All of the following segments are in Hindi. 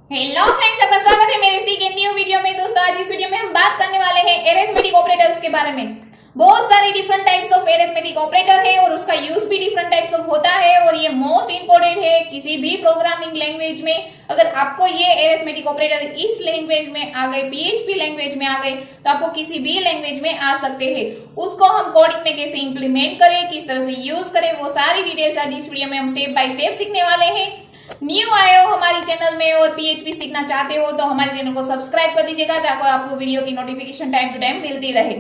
हेलो फ्रेंड्स, आपका स्वागत है मेरे इसी के न्यू वीडियो में। दोस्तों, आज इस वीडियो में हम बात करने वाले हैं एरिथमेटिक ऑपरेटर्स के बारे में। बहुत सारे different types of arithmetic operator है और उसका यूज भी डिफरेंट टाइप्स ऑफ होता है और ये मोस्ट इंपोर्टेंट है किसी भी प्रोग्रामिंग लैंग्वेज में। अगर आपको ये एरिथमेटिक ऑपरेटर इस लैंग्वेज में आ गए, पीएचपी लैंग्वेज में आ गए, तो आपको किसी भी लैंग्वेज में आ सकते हैं। उसको हम कोडिंग में कैसे इंप्लीमेंट करें, किस तरह से यूज करें, वो सारी डिटेल्स आज इस वीडियो में हम स्टेप बाय स्टेप सीखने वाले हैं। न्यू आए हो हमारे चैनल में और पीएचपी सीखना चाहते हो तो हमारे चैनल को सब्सक्राइब कर दीजिएगा ताकि आपको वीडियो की नोटिफिकेशन टाइम टू टाइम मिलती रहे।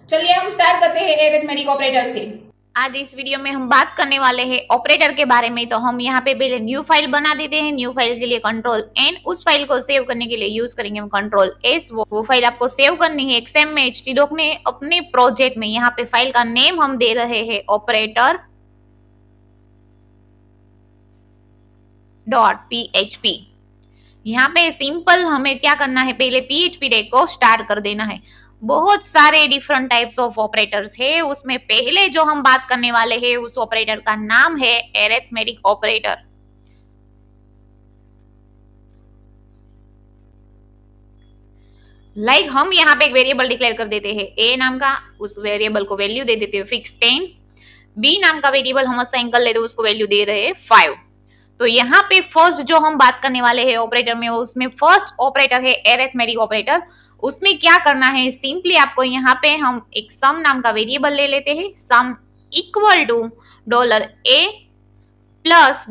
चलिए हम स्टार्ट करते हैं एरिथमेटिक ऑपरेटर से। आज इस वीडियो में हम बात करने वाले हैं ऑपरेटर के बारे में। तो हम यहाँ पे पहले न्यू फाइल बना देते हैं। न्यू फाइल के लिए कंट्रोल एन, उस फाइल को सेव करने के लिए यूज करेंगे हम कंट्रोल एस। वो फाइल आपको सेव करनी है एक्सएम में, htdoc में, अपने प्रोजेक्ट में। यहाँ पे फाइल का नेम हम दे रहे हैं ऑपरेटर .php। यहाँ पे सिंपल हमें क्या करना है, पहले PHP टैग को स्टार्ट कर देना है। बहुत सारे डिफरेंट टाइप्स ऑफ ऑपरेटर्स है, उसमें पहले जो हम बात करने वाले हैं उस ऑपरेटर का नाम है एरिथमेटिक ऑपरेटर। लाइक हम यहाँ पे एक वेरिएबल डिक्लेयर कर देते हैं a नाम का, उस वेरिएबल को वैल्यू दे देते हैं फिक्स 10। b नाम का वेरिएबल हम असाइन कर लेते हैं, उसको वैल्यू दे रहे हैं 5। तो यहाँ पे फर्स्ट जो हम बात करने वाले हैं ऑपरेटर में, उसमें फर्स्ट ऑपरेटर है एरिथमेटिक ऑपरेटर। उसमें क्या करना है, सिंपली आपको यहाँ पे हम एक सम नाम का वेरिएबल ले लेते हैं। Sum equal to $a plus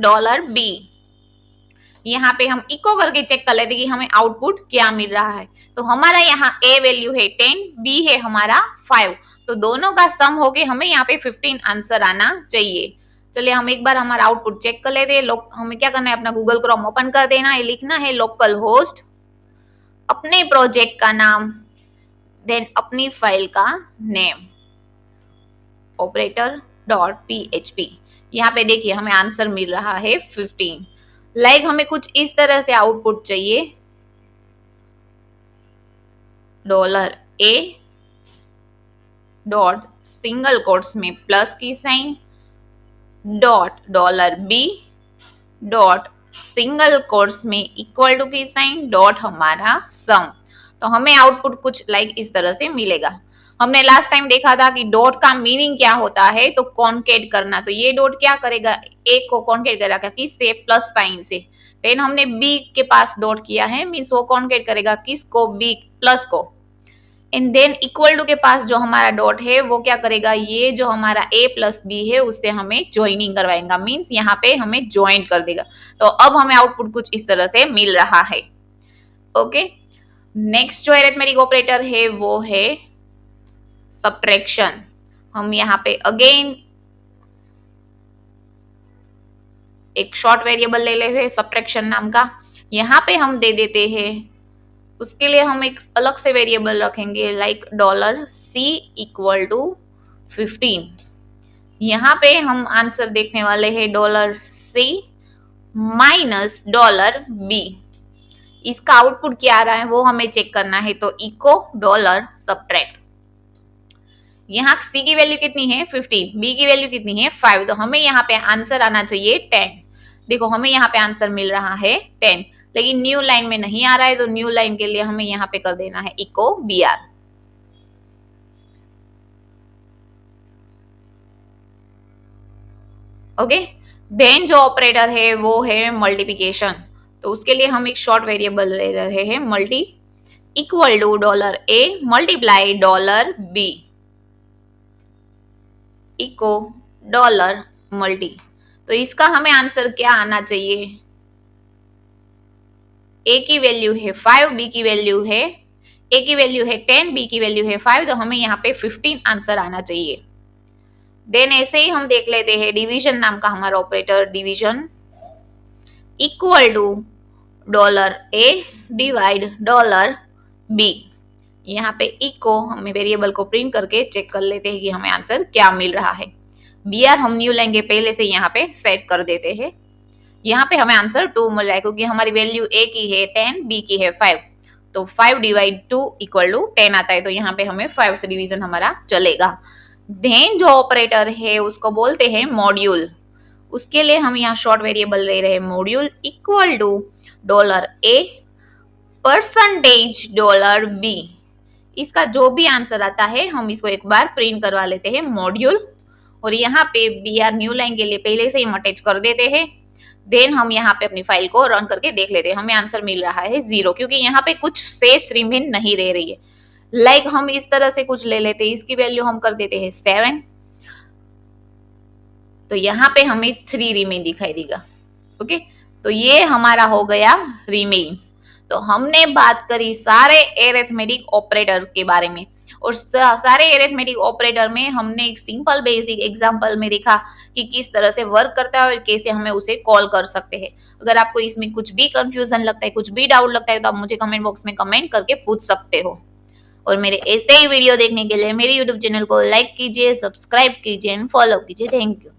$b। यहाँ पे हम इको करके चेक कर लेते कि हमें आउटपुट क्या मिल रहा है। तो हमारा यहाँ a वैल्यू है 10, b है हमारा 5। तो दोनों का सम होके हमें यहाँ पे 15 आंसर आना चाहिए। चलिए हम एक बार हमारा आउटपुट चेक कर लेते हैं। हमें क्या करना है, अपना गूगल क्रोम ओपन कर देना है, लिखना है लोकल होस्ट, अपने प्रोजेक्ट का नाम, देन अपनी फाइल का नेम operator.php। यहाँ पे देखिए हमें आंसर मिल रहा है 15। लाइक हमें कुछ इस तरह से आउटपुट चाहिए, $a डॉट सिंगल कोट्स में प्लस की sign $b dot single quotes में इक्वल टू की साइन डॉट हमारा सम। तो हमें आउटपुट कुछ लाइक इस तरह से मिलेगा। हमने लास्ट टाइम देखा था कि डॉट का मीनिंग क्या होता है, तो कॉन्केट करना। तो ये डॉट क्या करेगा, ए को कॉन्केट करेगा किससे, प्लस साइन से। देन हमने बी के पास डॉट किया है, मीन्स वो कॉन्केट करेगा किसको, बी प्लस को। एंड देन इक्वल टू के पास जो हमारा डॉट है वो क्या करेगा, ये जो हमारा a प्लस बी है उससे हमें ज्वाइनिंग करवाएगा, मीन्स यहाँ पे हमें ज्वाइन कर देगा। तो अब हमें आउटपुट कुछ इस तरह से मिल रहा है। ओके, नेक्स्ट जो अरिथमेटिक ऑपरेटर है वो है सब्ट्रैक्शन। हम यहाँ पे अगेन एक शॉर्ट वेरिएबल ले लेते हैं सब्ट्रैक्शन नाम का। यहाँ पे हम दे देते हैं, उसके लिए हम एक अलग से वेरिएबल रखेंगे लाइक $c इक्वल टू 15। यहाँ पे हम आंसर देखने वाले हैं $c माइनस $b। इसका आउटपुट क्या आ रहा है वो हमें चेक करना है। तो इको $subtract। यहाँ c की वैल्यू कितनी है 15, b की वैल्यू कितनी है 5। तो हमें यहाँ पे आंसर आना चाहिए 10। देखो हमें यहाँ पे आंसर मिल रहा है 10, लेकिन न्यू लाइन में नहीं आ रहा है। तो न्यू लाइन के लिए हमें यहाँ पे कर देना है इको br। ओके, देन जो ऑपरेटर है वो है मल्टीप्लिकेशन। तो उसके लिए हम एक शॉर्ट वेरिएबल ले रहे हैं multi equal to $a multiply $b echo $मल्टी। तो इसका हमें आंसर क्या आना चाहिए, a की वैल्यू है 5, b की वैल्यू है, a की वैल्यू है 10, b की वैल्यू है 5। तो हमें यहाँ पे 15 आंसर आना चाहिए। देन ऐसे ही हम देख लेते हैं डिवीजन नाम का हमारा operator, division equal to $a divide $b। यहाँ पे इको हमें वेरिएबल को प्रिंट करके चेक कर लेते हैं कि हमें आंसर क्या मिल रहा है। br हम न्यू लेंगे, पहले से यहाँ पे सेट कर देते हैं। यहाँ पे हमें आंसर 2 मिल रहा है क्योंकि हमारी वैल्यू a की है 10, b की है 5। तो 5 डिवाइड 2 इक्वल टू 10 आता है। तो यहाँ पे हमें 5 से डिवीजन हमारा चलेगा। देन जो ऑपरेटर है उसको बोलते हैं मॉड्यूल। उसके लिए हम यहाँ शॉर्ट वेरिएबल ले रहे हैं module equal to $A %$B। इसका जो भी आंसर आता है हम इसको एक बार प्रिंट करवा लेते हैं मॉड्यूल, और यहाँ पे BR न्यू लाइन के लिए पहले से ही हम अटैच कर देते हैं। देन हम यहाँ पे अपनी फाइल को रन करके देख लेते हैं। हमें आंसर मिल रहा है 0, क्योंकि यहाँ पे कुछ शेष रिमेन नहीं रह रही है। लाइक हम इस तरह से कुछ ले लेते हैं, इसकी वैल्यू हम कर देते हैं 7, तो यहाँ पे हमें 3 रिमेन दिखाई देगा। ओके, तो ये हमारा हो गया रिमेन्स। तो हमने बात करी सारे एरिथमेटिक ऑपरेटर के बारे में, और सारे एरिथमेटिक ऑपरेटर में हमने एक सिंपल बेसिक एग्जांपल में देखा कि किस तरह से वर्क करता है और कैसे हमें उसे कॉल कर सकते हैं। अगर आपको इसमें कुछ भी कंफ्यूजन लगता है, कुछ भी डाउट लगता है, तो आप मुझे कमेंट बॉक्स में कमेंट करके पूछ सकते हो। और मेरे ऐसे ही वीडियो देखने के लिए मेरे यूट्यूब चैनल को लाइक कीजिए, सब्सक्राइब कीजिए एंड फॉलो कीजिए। Thank you.